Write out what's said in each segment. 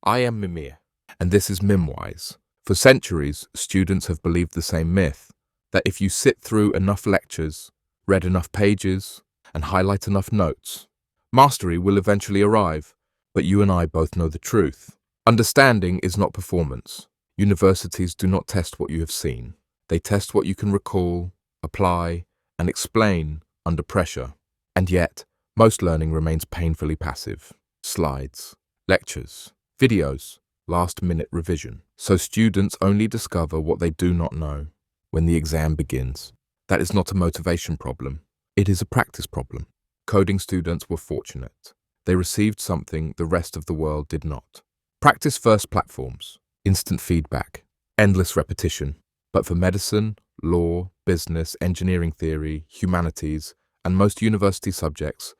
I am Mimir, and this is MimWise. For centuries, students have believed the same myth, that if you sit through enough lectures, read enough pages, and highlight enough notes, mastery will eventually arrive. But you and I both know the truth. Understanding is not performance. Universities do not test what you have seen. They test what you can recall, apply, and explain under pressure. And yet, most learning remains painfully passive. Slides, lectures, videos, last-minute revision. So students only discover what they do not know when the exam begins. That is not a motivation problem. It is a practice problem. Coding students were fortunate. They received something the rest of the world did not. Practice-first platforms, instant feedback, endless repetition. But for medicine, law, business, engineering theory, humanities, and most university subjects,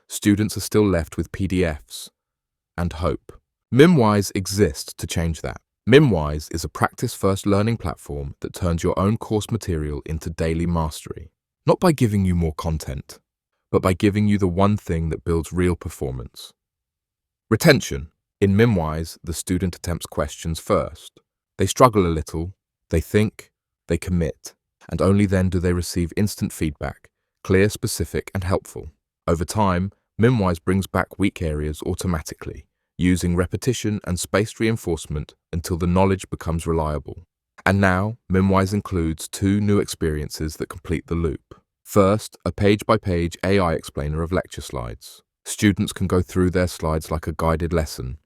students are still left with PDFs and hope. MimWise exists to change that. MimWise is a practice-first learning platform that turns your own course material into daily mastery, not by giving you more content, but by giving you the one thing that builds real performance. Retention. In MimWise, the student attempts questions first. They struggle a little, they think, they commit, and only then do they receive instant feedback, clear, specific, and helpful. Over time, MimWise brings back weak areas automatically, using repetition and spaced reinforcement until the knowledge becomes reliable. And now, MimWise includes 2 new experiences that complete the loop. First, a page-by-page AI explainer of lecture slides. Students can go through their slides like a guided lesson,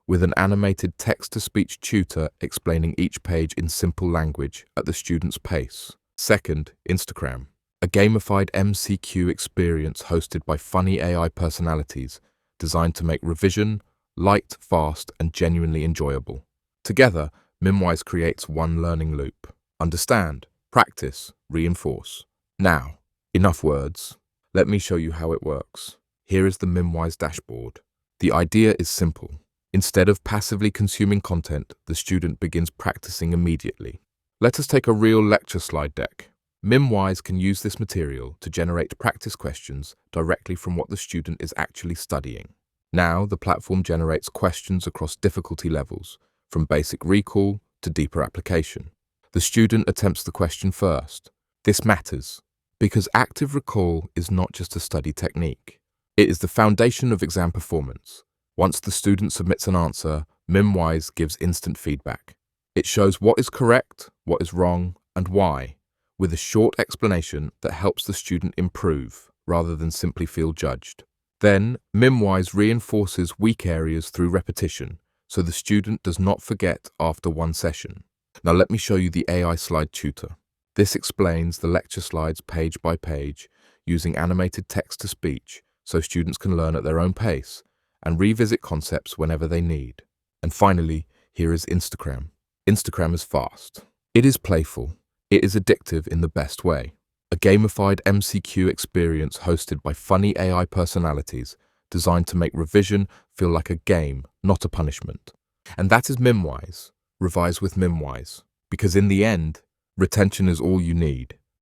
with an animated text-to-speech tutor explaining each page in simple language at the student's pace. Second, Instacram, a gamified MCQ experience hosted by funny AI personalities designed to make revision light, fast, and genuinely enjoyable. Together, MimWise creates one learning loop. Understand, practice, reinforce. Now, enough words. Let me show you how it works. Here is the MimWise dashboard. The idea is simple. Instead of passively consuming content, the student begins practicing immediately. Let us take a real lecture slide deck. MimWise can use this material to generate practice questions directly from what the student is actually studying. Now, the platform generates questions across difficulty levels, from basic recall to deeper application. The student attempts the question first. This matters because active recall is not just a study technique. It is the foundation of exam performance. Once the student submits an answer, MimWise gives instant feedback. It shows what is correct, what is wrong, and why, with a short explanation that helps the student improve rather than simply feel judged. Then, MimWise reinforces weak areas through repetition, so the student does not forget after one session. Now let me show you the AI slide tutor. This explains the lecture slides page by page, using animated text-to-speech, so students can learn at their own pace and revisit concepts whenever they need. And finally, here is Instacram. Instacram is fast. It is playful. It is addictive in the best way. A gamified MCQ experience hosted by funny AI personalities designed to make revision feel like a game, not a punishment. And that is MimWise. Revise with MimWise. Because in the end, retention is all you need.